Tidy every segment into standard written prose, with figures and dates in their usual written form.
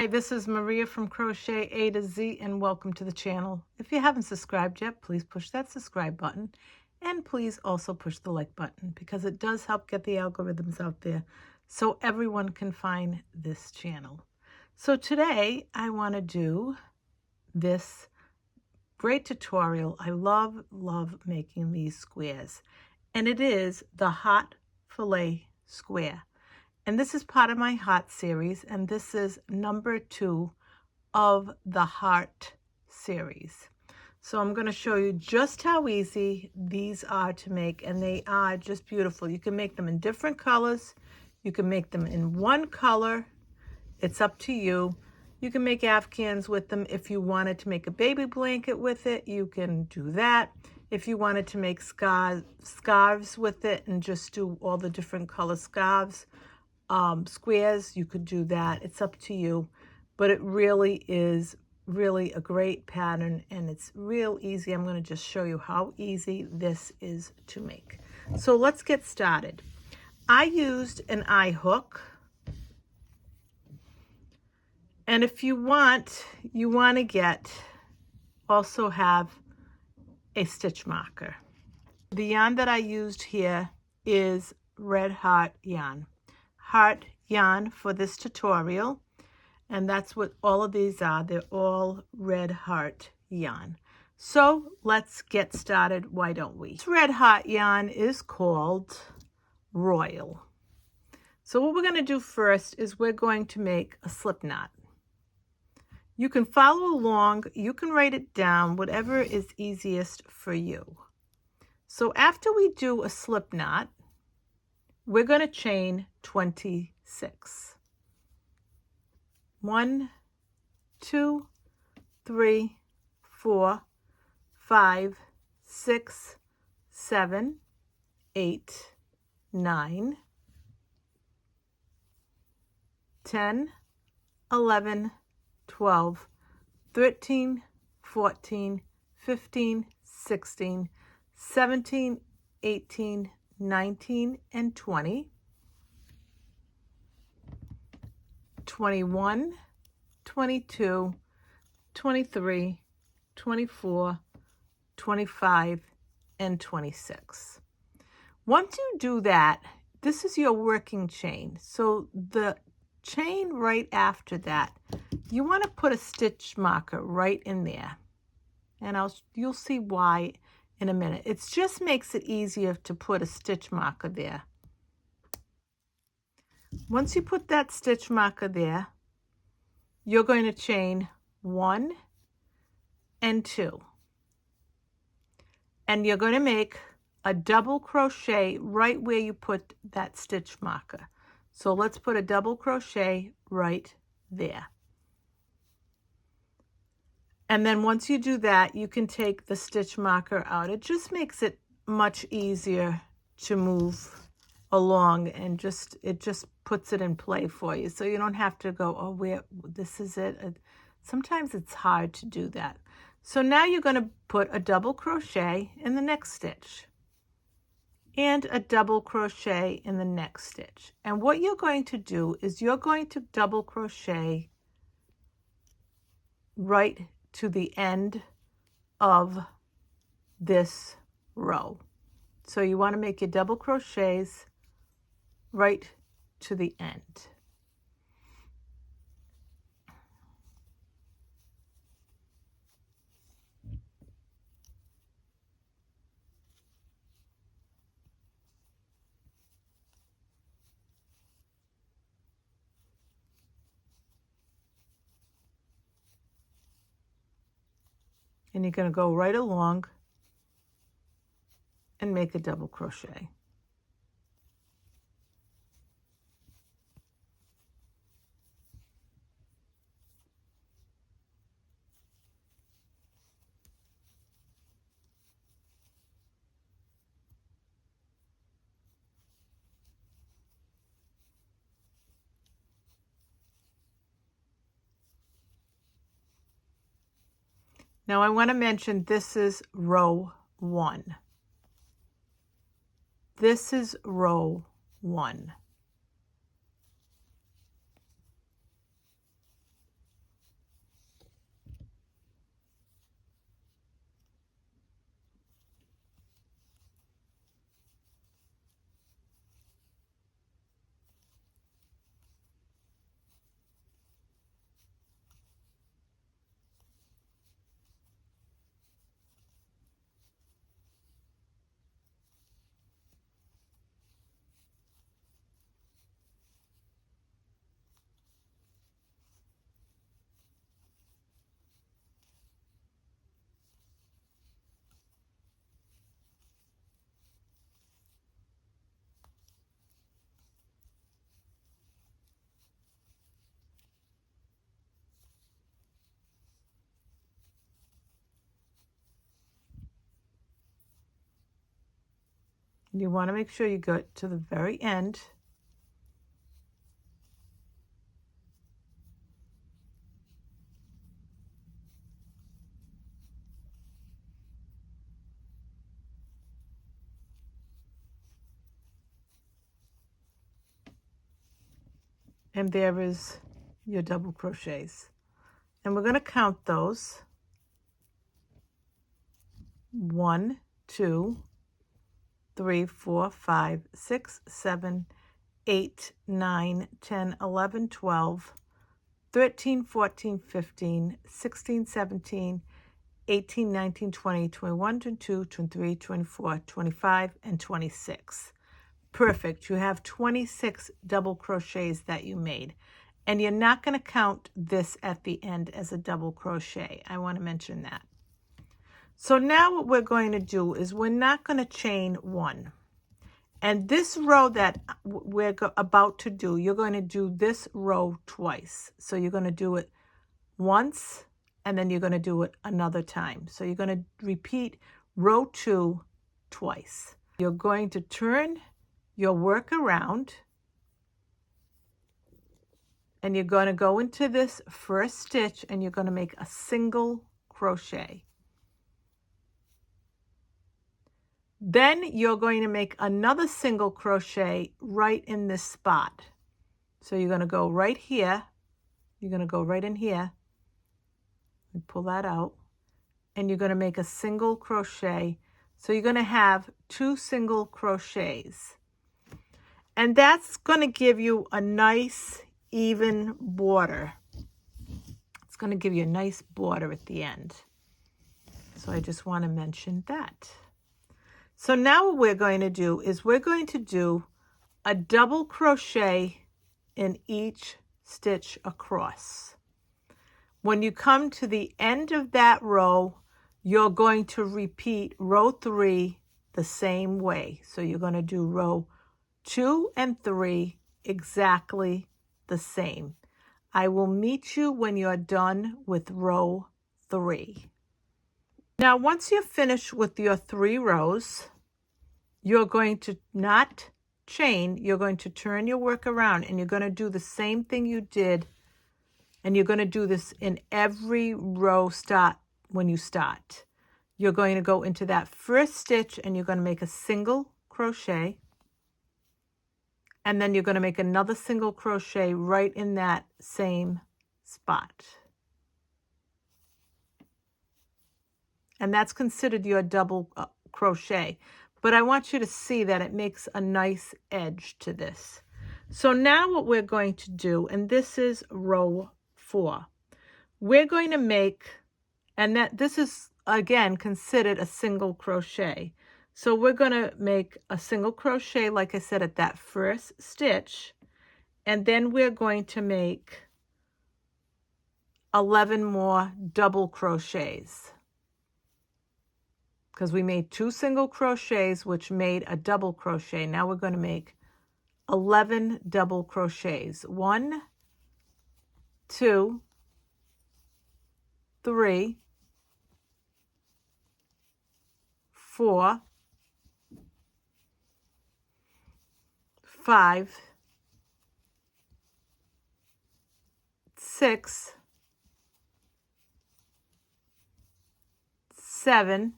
Hi, this is Maria from Crochet A to Z, and welcome to the channel. If you haven't subscribed yet, please push that subscribe button, and please also push the like button because it does help get the algorithms out there so everyone can find this channel. So today I want to do this great tutorial. I love making these squares, and it is the Hot Filet Square. And this is part of my Heart series, and this is number 2 of the Heart series. So I'm going to show you just how easy these are to make, and they are just beautiful. You can make them in different colors. You can make them in one color. It's up to you. You can make Afghans with them. If you wanted to make a baby blanket with it, you can do that. If you wanted to make scarves with it and just do all the different color scarves, squares, you could do that. It's up to you, but it really is a great pattern, and it's real easy. I'm going to just show you how easy this is to make. So let's get started. I used an eye hook, and if you want to also have a stitch marker. The yarn that I used here is Red Heart yarn. Heart yarn for this tutorial, and that's what all of these are. They're all Red Heart yarn. So let's get started, why don't we? This Red Heart yarn is called Royal. So what we're going to do first is we're going to make a slip knot. You can follow along, you can write it down, whatever is easiest for you. So after we do a slip knot, we're going to chain 26. 1, 2, 3, 4, 5, 6, 7, 8, 9, 10, 11, 12, 13, 14, 15, 16, 17, 18, 19, and 20, 21, 22, 23, 24, 25, and 26. Once you do that, this is your working chain. So the chain right after that, you want to put a stitch marker right in there. And you'll see why in a minute. It just makes it easier to put a stitch marker there. Once you put that stitch marker there, you're going to chain 1 and 2. And you're going to make a double crochet right where you put that stitch marker. So let's put a double crochet right there. And then once you do that, you can take the stitch marker out. It just makes it much easier to move along, and it just puts it in play for you. So you don't have to go, oh, this is it. Sometimes it's hard to do that. So now you're going to put a double crochet in the next stitch and a double crochet in the next stitch. And what you're going to do is you're going to double crochet right to the end of this row. So you want to make your double crochets right to the end. And you're going to go right along and make a double crochet. Now I want to mention this is row 1. This is row 1. You want to make sure you go to the very end. And there is your double crochets. And we're going to count those. 1, 2, 3, 4, 5, 6, 7, 8, 9, 10, 11, 12, 13, 14, 15, 16, 17, 18, 19, 20, 21, 22, 23, 24, 25, and 26. Perfect. You have 26 double crochets that you made. And you're not going to count this at the end as a double crochet. I want to mention that. So now what we're going to do is we're not going to chain one. And this row that we're about to do, you're going to do this row twice. So you're going to do it once, and then you're going to do it another time. So you're going to repeat row 2 twice. You're going to turn your work around, and you're going to go into this first stitch, and you're going to make a single crochet. Then you're going to make another single crochet right in this spot. So you're going to go right here. You're going to go right in here and pull that out. And you're going to make a single crochet. So you're going to have 2 single crochets. And that's going to give you a nice even border. It's going to give you a nice border at the end. So I just want to mention that. So now what we're going to do is we're going to do a double crochet in each stitch across. When you come to the end of that row, you're going to repeat row 3 the same way. So you're going to do row 2 and 3 exactly the same. I will meet you when you're done with row 3. Now, once you're finished with your 3 rows, you're going to not chain, you're going to turn your work around, and you're going to do the same thing you did, and you're going to do this in every row start when you start. You're going to go into that first stitch, and you're going to make a single crochet, and then you're going to make another single crochet right in that same spot. And that's considered your double crochet. But I want you to see that it makes a nice edge to this. So now what we're going to do, and this is row 4, we're going to make, and that this is again considered a single crochet. So we're going to make a single crochet, like I said, at that first stitch, and then we're going to make 11 more double crochets, because we made 2 single crochets, which made a double crochet. Now we're going to make 11 double crochets. 1, 2, 3, 4, 5, 6, 7,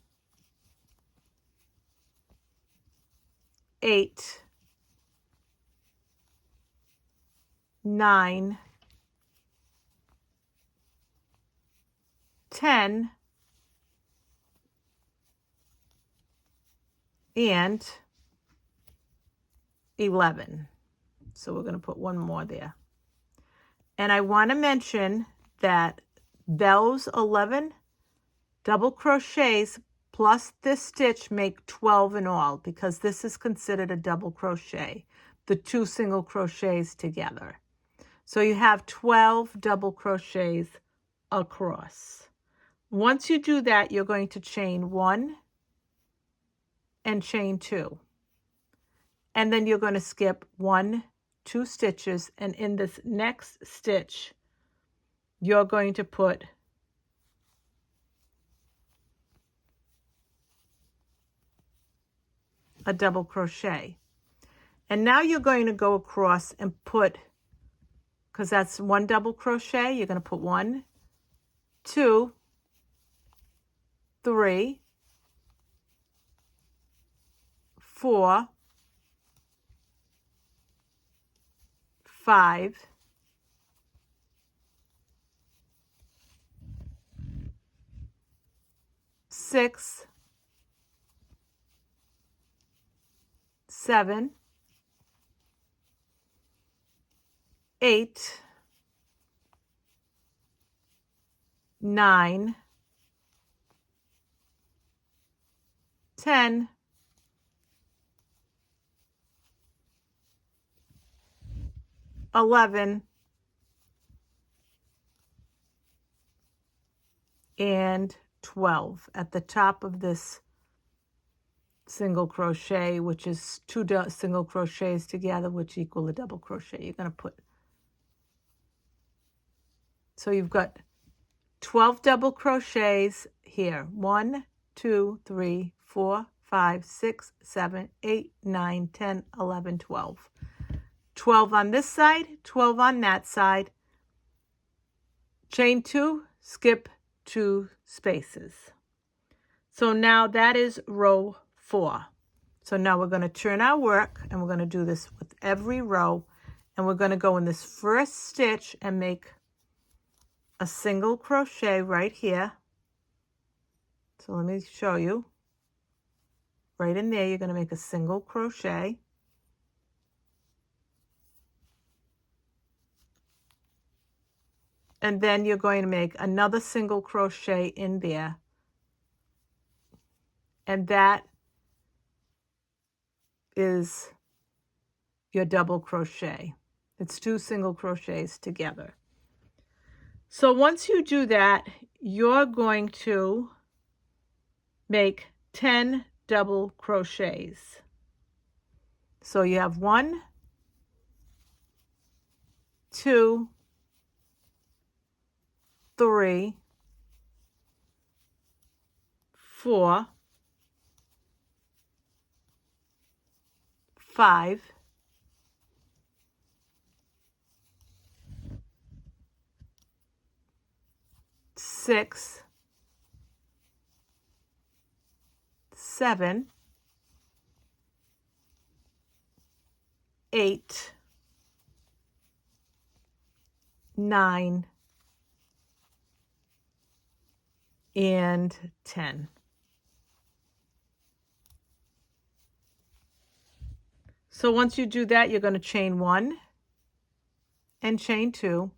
8, 9, 10, and 11. So we're going to put one more there. And I want to mention that those 11 double crochets plus this stitch make 12 in all, because this is considered a double crochet, the 2 single crochets together. So you have 12 double crochets across. Once you do that, you're going to chain 1 and chain 2. And then you're going to skip 1, 2 stitches, and in this next stitch, you're going to put a double crochet. And now you're going to go across and put, because that's one double crochet, you're going to put 1, 2, 3, 4, 5, 6, 7, 8, 9, 10, 11, and 12 at the top of this single crochet, which is 2 single crochets together, which equal a double crochet. You're going to put, so you've got 12 double crochets here. 1, 2, 3, 4, 5, 6, 7, 8, 9, 10, 11, 12. 12 on this side, 12 on that side. Chain 2, skip 2 spaces. So now that is row 4. So now we're going to turn our work, and we're going to do this with every row, and we're going to go in this first stitch and make a single crochet right here. So let me show you. Right in there, you're going to make a single crochet. And then you're going to make another single crochet in there. And that is your double crochet. It's 2 single crochets together. So once you do that, you're going to make 10 double crochets. So you have 1, 2, 3, 4, 5, 6, 7, 8, 9, and 10. So once you do that, you're going to chain 1 and chain 2,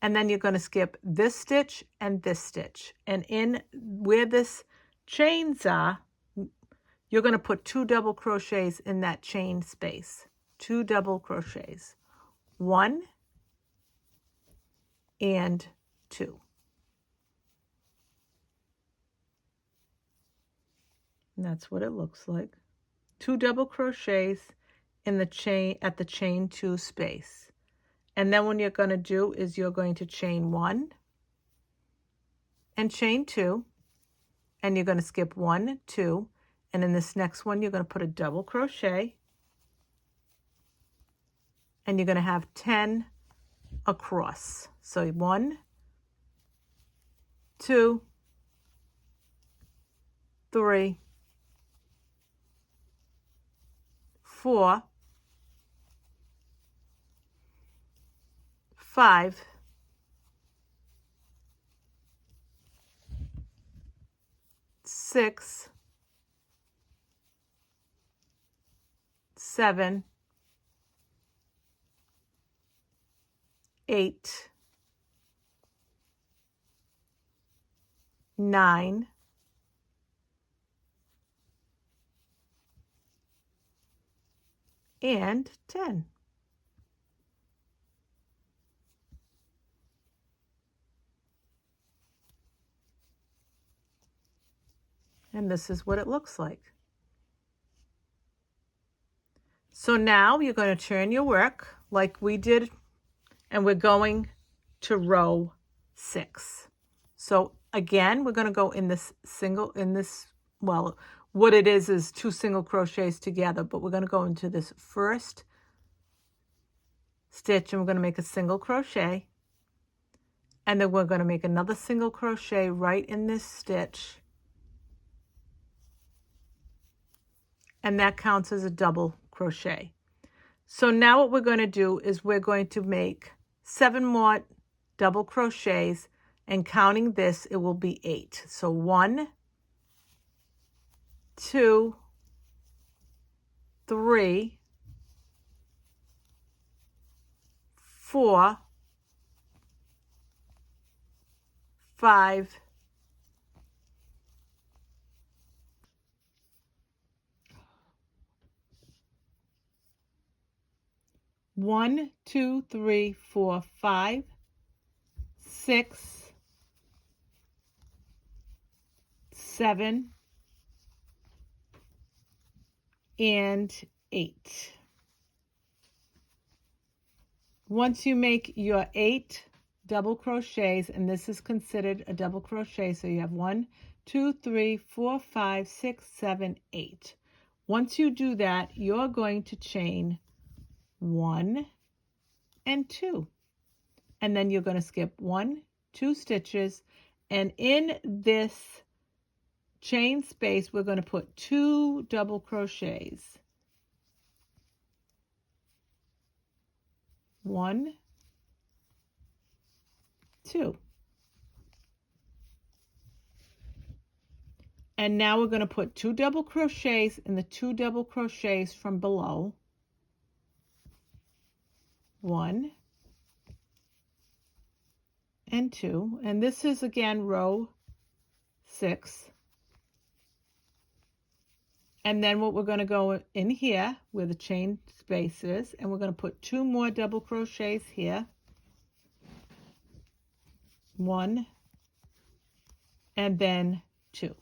and then you're going to skip this stitch and this stitch. And in where this chains are, you're going to put 2 double crochets in that chain space. 2 double crochets. 1 and 2. And that's what it looks like. 2 double crochets in the chain at the chain 2 space. And then what you're going to do is you're going to chain 1 and chain 2, and you're going to skip 1, 2, and in this next one you're going to put a double crochet, and you're going to have 10 across. So 1, 2, 3, 4, 5, 6, 7, 8, 9, and 10. And this is what it looks like. So now you're going to turn your work like we did, and we're going to row 6. So again, we're going to go in this single, well, what it is 2 single crochets together, but we're going to go into this first stitch and we're going to make a single crochet, and then we're going to make another single crochet right in this stitch, and that counts as a double crochet. So now what we're going to do is we're going to make 7 more double crochets, and counting this, it will be 8. So 1, 2, 3, 4, 5, 1, 2, 3, 4, 5, 6, 7, and 8. Once you make your 8 double crochets, and this is considered a double crochet, so you have 1, 2, 3, 4, 5, 6, 7, 8. Once you do that, you're going to chain 1 and 2, and then you're going to skip 1, 2 stitches, and in this chain space we're going to put 2 double crochets. 1, 2. And now we're going to put 2 double crochets in the 2 double crochets from below. 1 and 2, and this is again row 6. And then what we're going to go in here where the chain space is, and we're going to put 2 more double crochets here. 1 and then 2.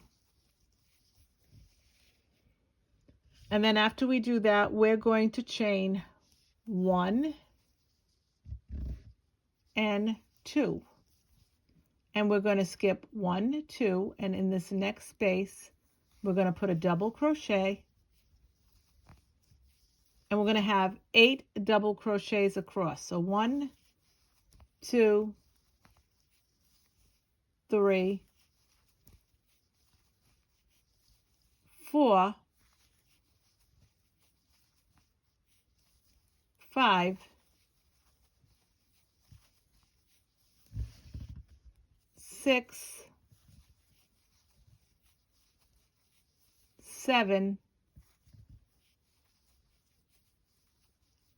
And then after we do that, we're going to chain 1 and 2. And we're going to skip 1, 2, and in this next space, we're going to put a double crochet, and we're going to have 8 double crochets across. So 1, 2, 3, 4, 5, 6, 7,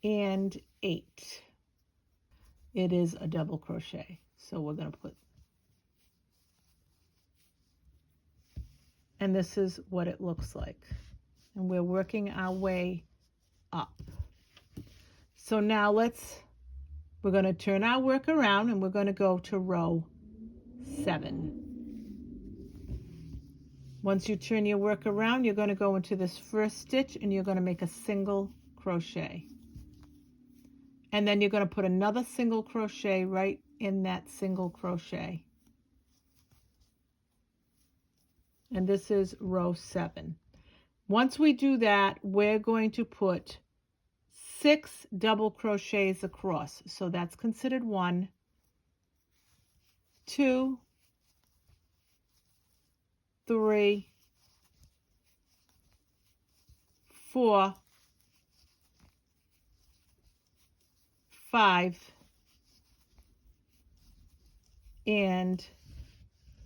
and 8. It is a double crochet, so we're going to put, and this is what it looks like, and we're working our way up. So now we're going to turn our work around, and we're going to go to row 7. Once you turn your work around, you're going to go into this first stitch and you're going to make a single crochet. And then you're going to put another single crochet right in that single crochet. And this is row 7. Once we do that, we're going to put 6 double crochets across. So that's considered 1, 2, 3, 4, 5, and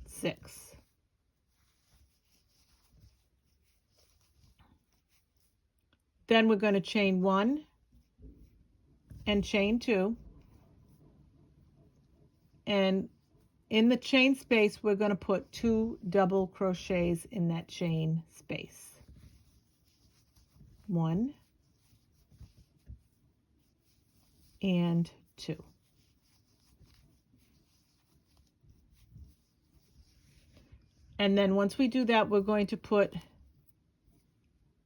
6. Then we're going to chain 1 and chain 2. And in the chain space, we're going to put 2 double crochets in that chain space. 1 and 2. And then once we do that, we're going to put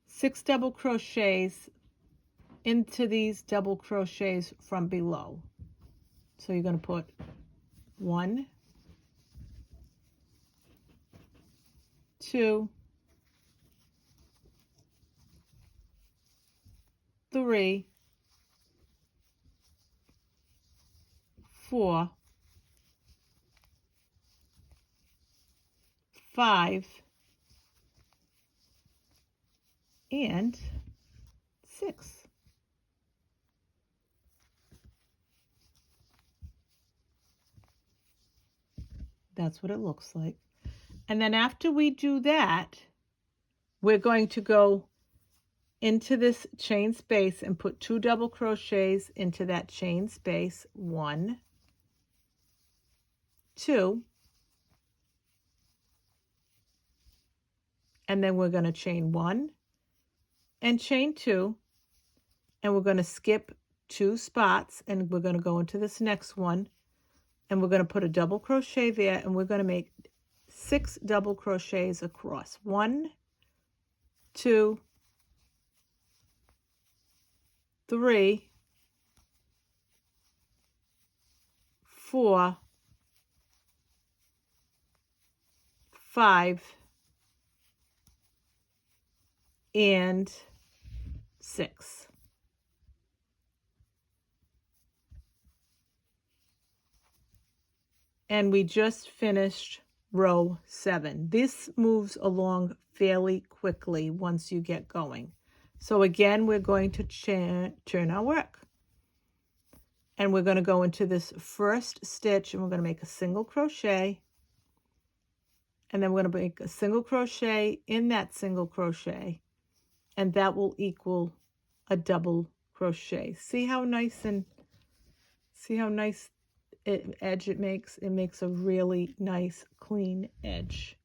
6 double crochets into these double crochets from below. So you're going to put 1, 2, 3, 4, 5, and 6. That's what it looks like. And then after we do that, we're going to go into this chain space and put 2 double crochets into that chain space. 1, 2, and then we're going to chain 1 and chain 2, and we're going to skip 2 spots, and we're going to go into this next one, and we're going to put a double crochet there, and we're going to make 6 double crochets across. 1, 2, 3, 4, 5, and 6. And we just finished row 7. This moves along fairly quickly once you get going. So again, we're going to turn our work. And we're going to go into this first stitch, and we're going to make a single crochet. And then we're going to make a single crochet in that single crochet. And that will equal a double crochet. See how nice edge it makes? It makes a really nice clean edge.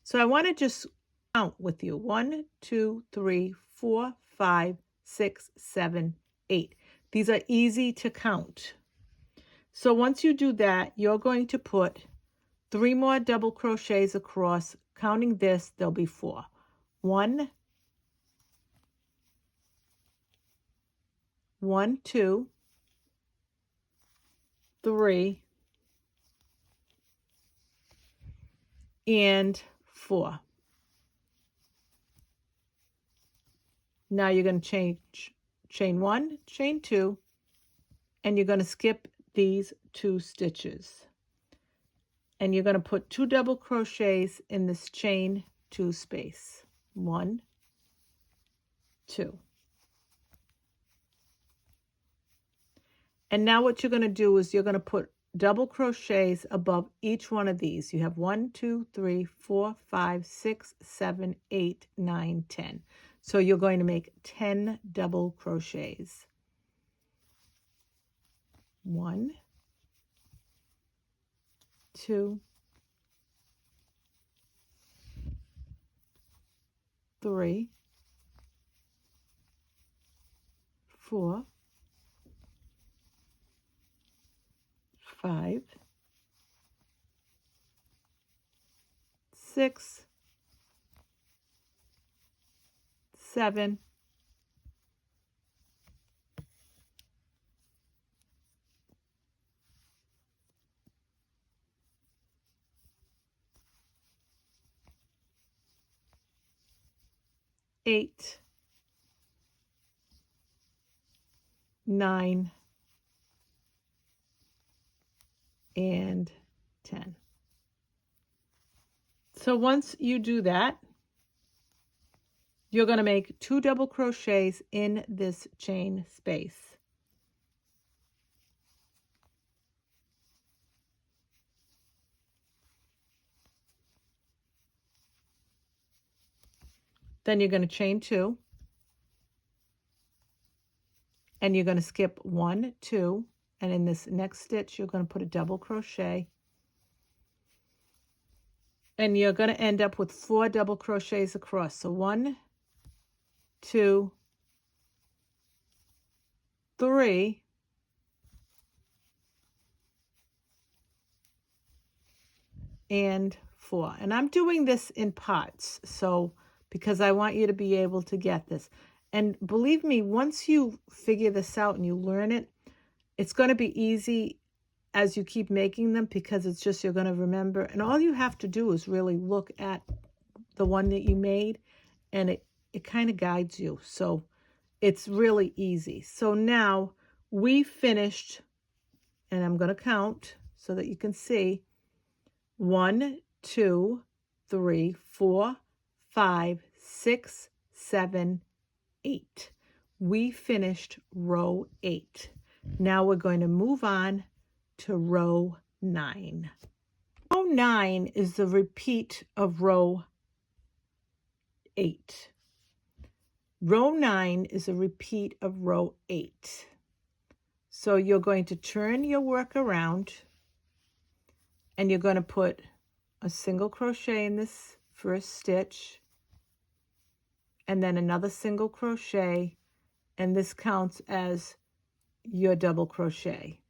So I want to just count with you. 1, 2, 3, 4, 5, 6, 7, 8. These are easy to count. So once you do that, you're going to put 3 more double crochets across. Counting this, there'll be 4. 1, 1, 2, 3, and 4. Now you're going to chain 1, chain 2, and you're going to skip these 2 stitches. And you're going to put 2 double crochets in this chain 2 space. 1, 2. And now what you're going to do is you're going to put double crochets above each one of these. You have 1, 2, 3, 4, 5, 6, 7, 8, 9, 10. So you're going to make 10 double crochets. 1, 2, 3, 4, 5, 6, 7, 8, 9, and 10. So once you do that, you're going to make 2 double crochets in this chain space. Then you're going to chain 2, and you're going to skip 1, 2, and in this next stitch you're going to put a double crochet, and you're going to end up with 4 double crochets across. So 1, 2, 3, and 4. And I'm doing this in parts, so because I want you to be able to get this. And believe me, once you figure this out and you learn it, it's going to be easy as you keep making them, because it's just you're going to remember. And all you have to do is really look at the one that you made, and it kind of guides you. So It's really easy. So now we finished, and I'm going to count so that you can see, 1, 2, 3, 4, 5, 6, 7, 8. We finished row 8. Now we're going to move on to row 9. Row 9 is the repeat of row 8. Row 9 is a repeat of row 8. So you're going to turn your work around, and you're going to put a single crochet in this first stitch, and then another single crochet, and this counts as your double crochet.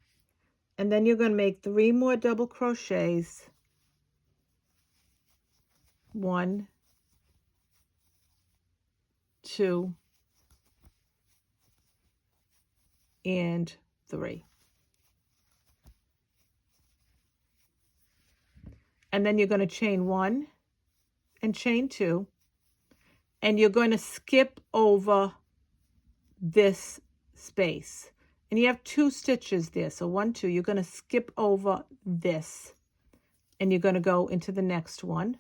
And then you're going to make 3 more double crochets. 1, 2, and 3. And then you're going to chain 1 and chain 2, and you're going to skip over this space. And you have 2 stitches there, so 1, 2. You're going to skip over this, and you're going to go into the next one,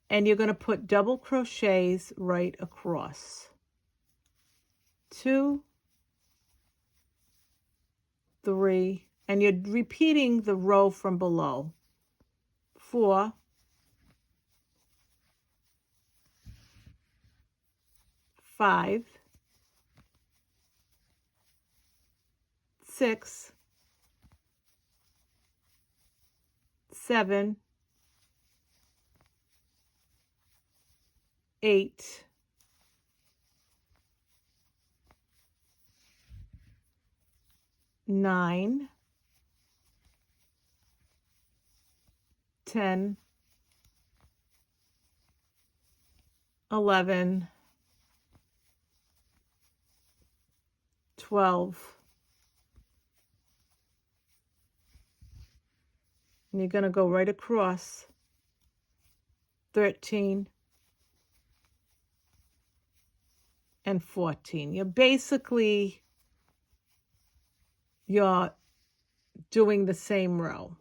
and you're going to put double crochets right across. 2, 3, and you're repeating the row from below. 4, 5, 6, 7, 8, 9, 10, 11, 12, and you're going to go right across. 13 and 14. You're doing the same row.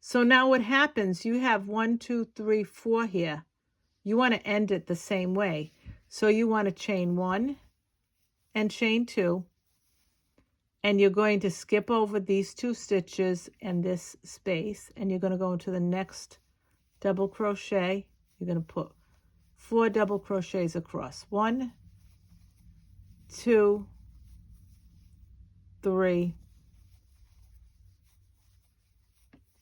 So now what happens, you have 1, 2, 3, 4 here. You want to end it the same way. So you want to chain 1 and chain 2, and you're going to skip over these 2 stitches and this space, and you're going to go into the next double crochet. You're going to put 4 double crochets across. 1, 2, 3,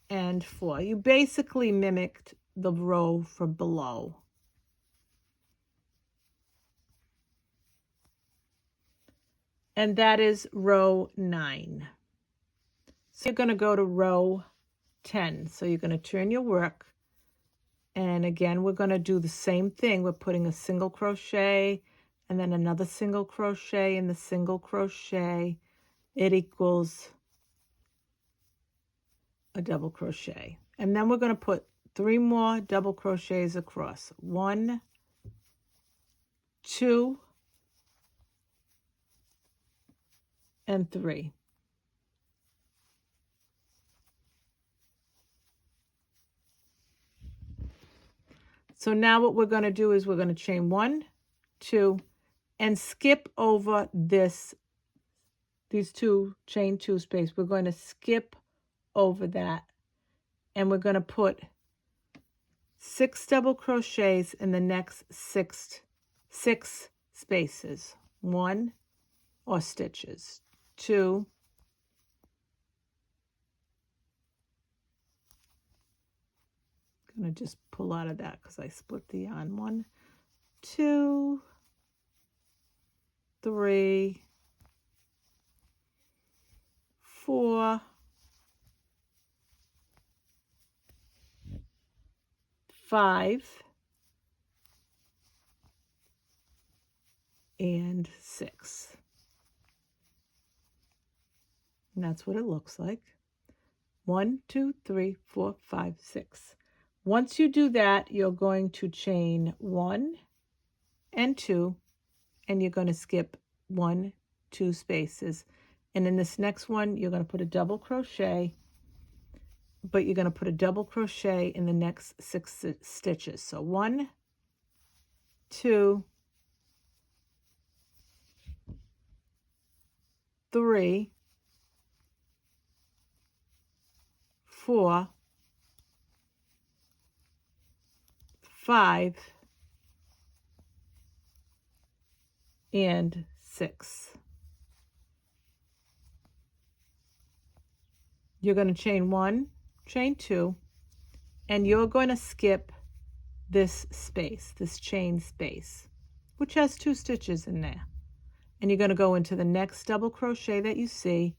and 4. You basically mimicked the row from below. And that is row 9. So you're going to go to row 10. So you're going to turn your work. And again, we're going to do the same thing. We're putting a single crochet and then another single crochet in the single crochet. It equals a double crochet. And then we're going to put 3 more double crochets across. 1, 2, and 3. So now what we're going to do is we're going to chain 1, 2, and skip over these 2 chain 2 space. We're going to skip over that, and we're going to put 6 double crochets in the next 6 spaces. 1, or stitches. 2, I'm going to just pull out of that because I split the yarn. 1, 2, 3, 4, 5, and 6. And that's what it looks like. 1, 2, 3, 4, 5, 6. Once you do that, you're going to chain 1 and 2 and you're going to skip 1, 2 spaces. And in this next one, you're going to put a double crochet, but you're going to put a double crochet in the next 6 stitches. So 1, 2, 3, 4, 5, and 6. You're going to chain 1, chain 2, and you're going to skip this space, this chain space, which has 2 stitches in there. And you're going to go into the next double crochet that you see,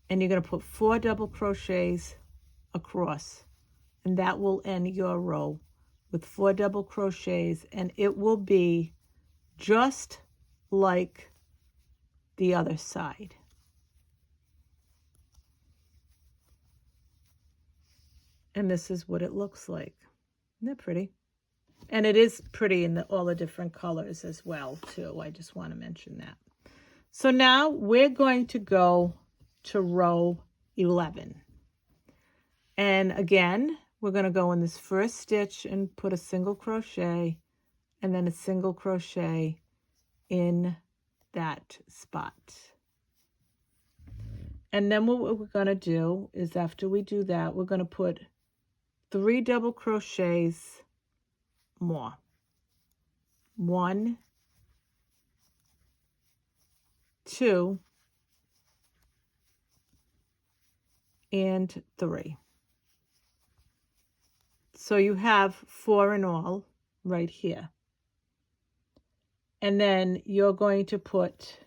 and you're going to put 4 double crochets across, and that will end your row with 4 double crochets, and it will be just like the other side. And this is what it looks like. Isn't that pretty? And it is pretty in all the different colors as well, too. I just want to mention that. So now we're going to go to row 11. And again, we're going to go in this first stitch and put a single crochet and then a single crochet in that spot. And then what we're going to do is after we do that, we're going to put 3 double crochets more. 1, 2, and 3. So you have 4 in all right here. And then you're going to put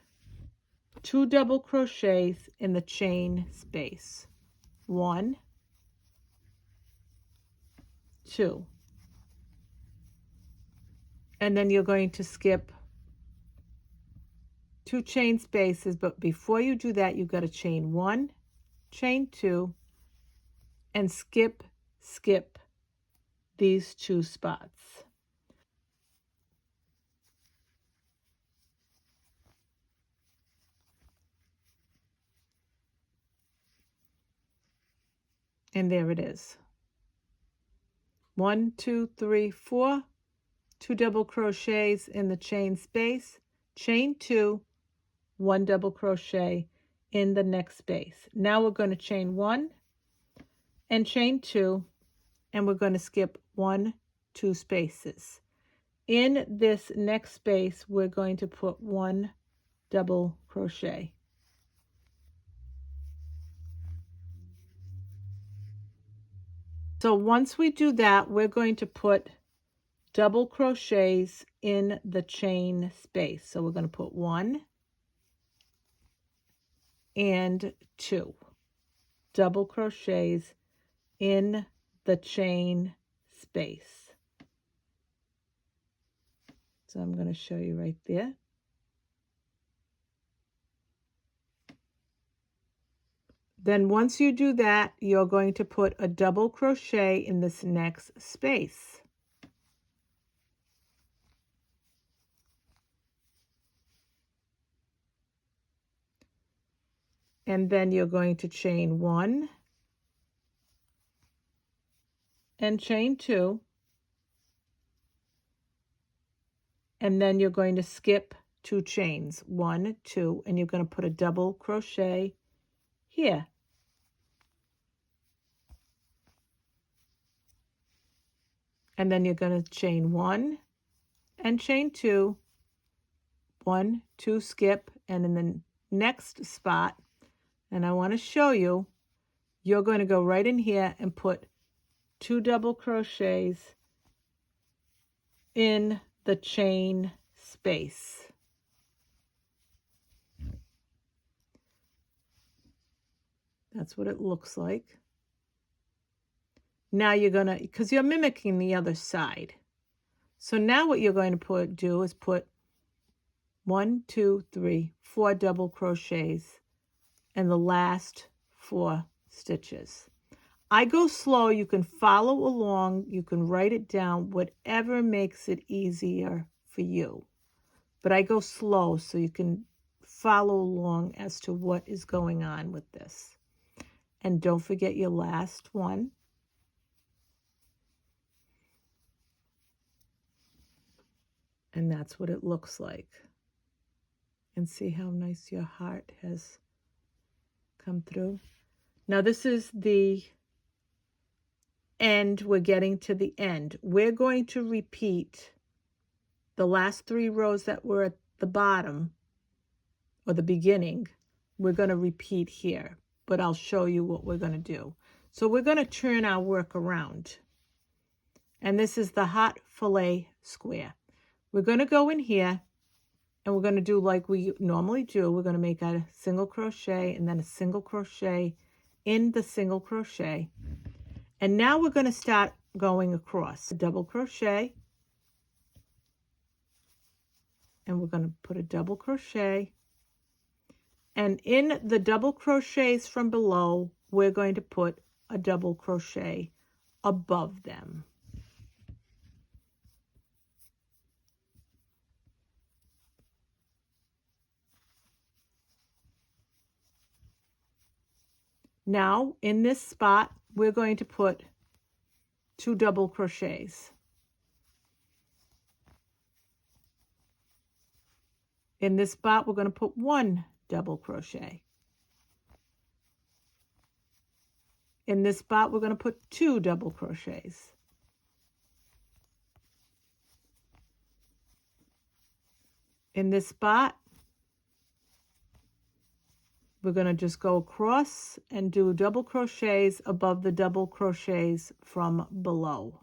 2 double crochets in the chain space. 1, 2. And then you're going to skip 2 chain spaces, but before you do that, you've got to chain 1, chain 2, and skip these 2 spots. And there it is. 1, 2, 3, 4, 2 double crochets in the chain space, chain 2, 1 double crochet in the next space. Now we're going to chain 1 and chain 2, and we're going to skip 1, 2 spaces. In this next space, we're going to put 1 double crochet. So once we do that, we're going to put double crochets in the chain space. So we're going to put 1 and 2 double crochets in the chain space. So I'm going to show you right there. Then once you do that, you're going to put a double crochet in this next space. And then you're going to chain 1 and chain 2. And then you're going to skip 2 chains, 1, 2, and you're going to put a double crochet here. And then you're going to chain 1 and chain 2, 1, 2, skip, and in the next spot, and I want to show you, you're going to go right in here and put 2 double crochets in the chain space. That's what it looks like. Now you're going to, because you're mimicking the other side. So now what you're going to do is put 1, 2, 3, 4 double crochets in the last 4 stitches. I go slow. You can follow along. You can write it down, whatever makes it easier for you. but I go slow so you can follow along as to what is going on with this. And don't forget your last one. And that's what it looks like. And see how nice your heart has come through. Now this is the end. We're getting to the end. We're going to repeat the last 3 rows that were at the bottom or the beginning. We're going to repeat here, but I'll show you what we're going to do. So we're going to turn our work around. And this is the hot fillet square. We're going to go in here and we're going to do like we normally do. We're going to make a single crochet and then a single crochet in the single crochet. And now we're going to start going across. A double crochet. And we're going to put a double crochet. And in the double crochets from below, we're going to put a double crochet above them. Now, in this spot, we're going to put 2 double crochets. In this spot, we're going to put 1 double crochet. In this spot, we're going to put 2 double crochets. In this spot, we're going to just go across and do double crochets above the double crochets from below.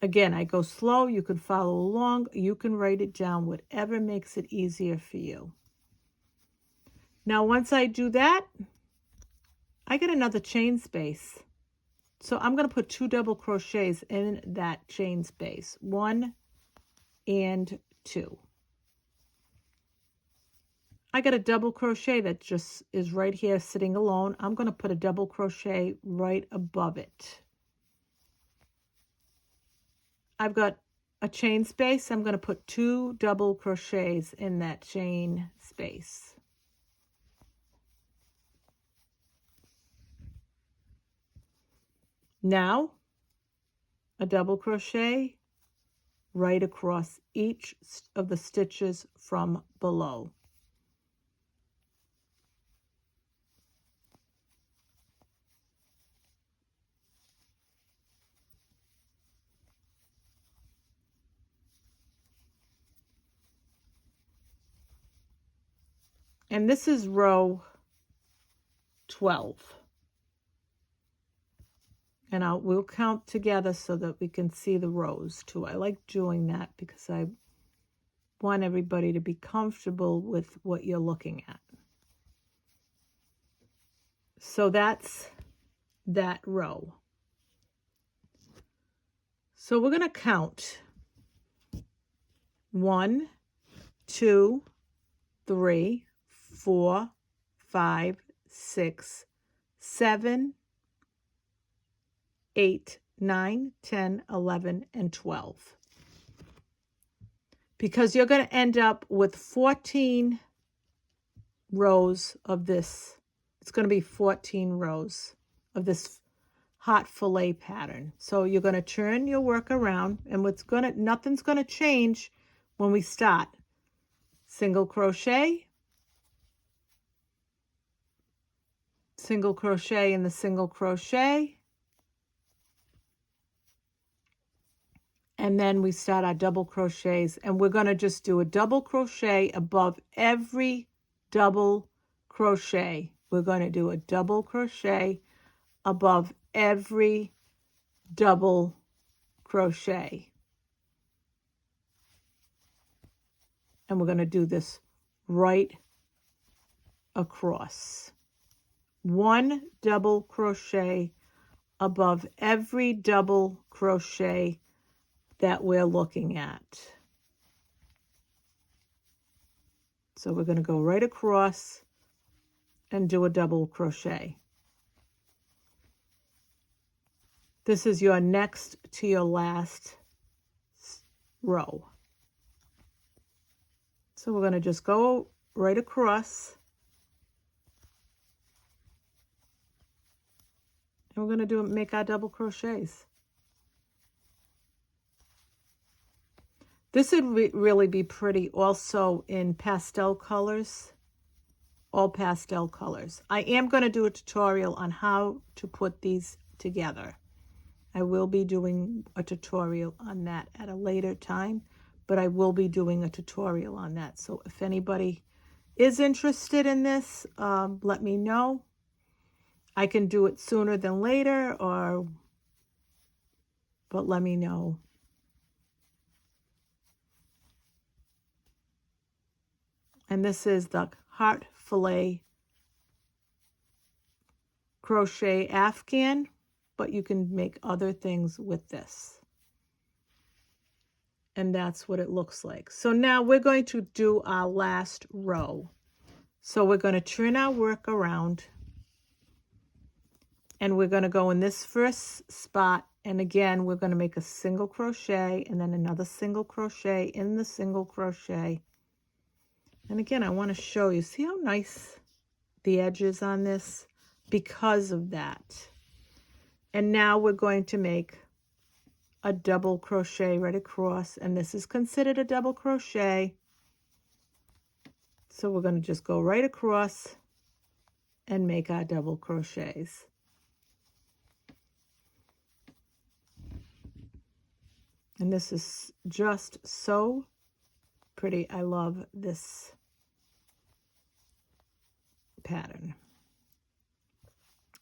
Again, I go slow. You can follow along. You can write it down, whatever makes it easier for you. Now, once I do that, I get another chain space. So I'm going to put 2 double crochets in that chain space. 1 and 2. I got a double crochet that just is right here sitting alone. I'm going to put a double crochet right above it. I've got a chain space. I'm going to put 2 double crochets in that chain space. Now, a double crochet right across each of the stitches from below. And this is row 12. And we'll count together so that we can see the rows too. I like doing that because I want everybody to be comfortable with what you're looking at. So that's that row. So we're going to count 1, 2, 3, 4, 5, 6, 7, 8, 9, 10, 11, and 12. Because you're going to end up with 14 rows of this. It's going to be 14 rows of this hot fillet pattern. So you're going to turn your work around, and nothing's going to change when we start. Single crochet, single crochet in the single crochet, and then we start our double crochets, and we're going to just do a double crochet above every double crochet. We're going to do a double crochet above every double crochet. And we're going to do this right across. 1 double crochet above every double crochet that we're looking at. So we're going to go right across and do a double crochet. This is your next to your last row. So we're going to just go right across. And we're going to make our double crochets. This would really be pretty also in pastel colors, all pastel colors. I am going to do a tutorial on how to put these together. I will be doing a tutorial on that at a later time, but I will be doing a tutorial on that. So if anybody is interested in this, let me know. I can do it sooner than later, but let me know. And this is the Heart Filet Crochet Afghan, but you can make other things with this. And that's what it looks like. So now we're going to do our last row. So we're going to turn our work around, and we're going to go in this first spot, and again we're going to make a single crochet and then another single crochet in the single crochet. And again, I want to show you, see how nice the edge is on this because of that. And now we're going to make a double crochet right across, and this is considered a double crochet. So we're going to just go right across and make our double crochets. And this is just so pretty. I love this pattern.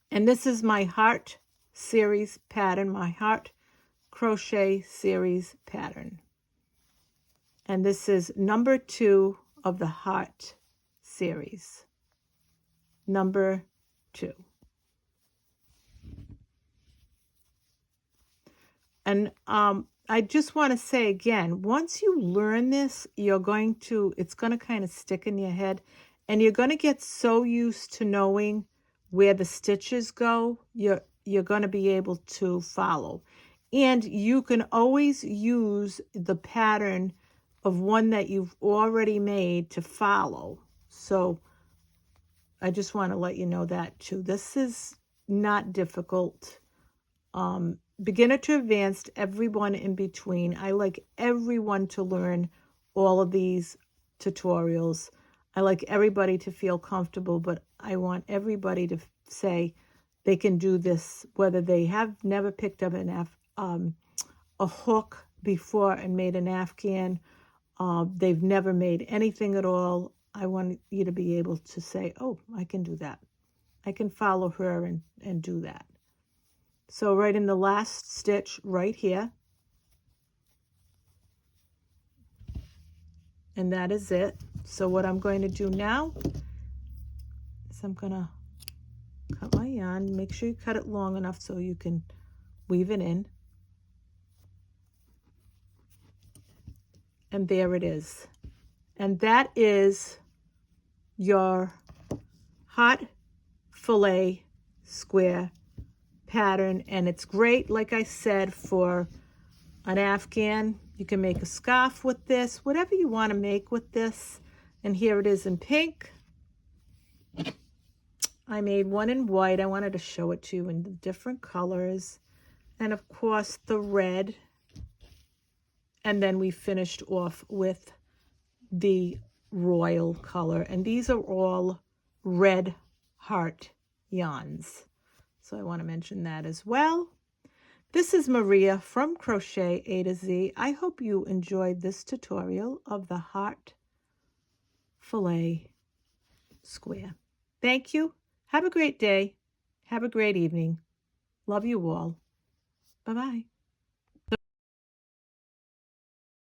And this is my Heart Series pattern, my Heart Crochet Series pattern. And this is number 2 of the Heart series. Number 2. And I just want to say again, once you learn this, it's going to kind of stick in your head, and you're going to get so used to knowing where the stitches go, you're going to be able to follow. And you can always use the pattern of one that you've already made to follow. So I just want to let you know that too. This is not difficult. Beginner to advanced, everyone in between. I like everyone to learn all of these tutorials. I like everybody to feel comfortable, but I want everybody to say they can do this, whether they have never picked up a hook before and made an Afghan. They've never made anything at all. I want you to be able to say, oh, I can do that. I can follow her and do that. So right in the last stitch right here. And that is it. So what I'm going to do now is I'm going to cut my yarn. Make sure you cut it long enough so you can weave it in. And there it is. And that is your Heart Filet Square pattern, and it's great, like I said, for an Afghan. You can make a scarf with this, whatever you want to make with this. And here it is in pink. I made one in white. I wanted to show it to you in the different colors, and of course the red. And then we finished off with the royal color, and these are all red heart yarns. So I want to mention that as well. This is Maria from Crochet A to Z. I hope you enjoyed this tutorial of the Heart Filet Square. Thank you. Have a great day. Have a great evening. Love you all. Bye-bye.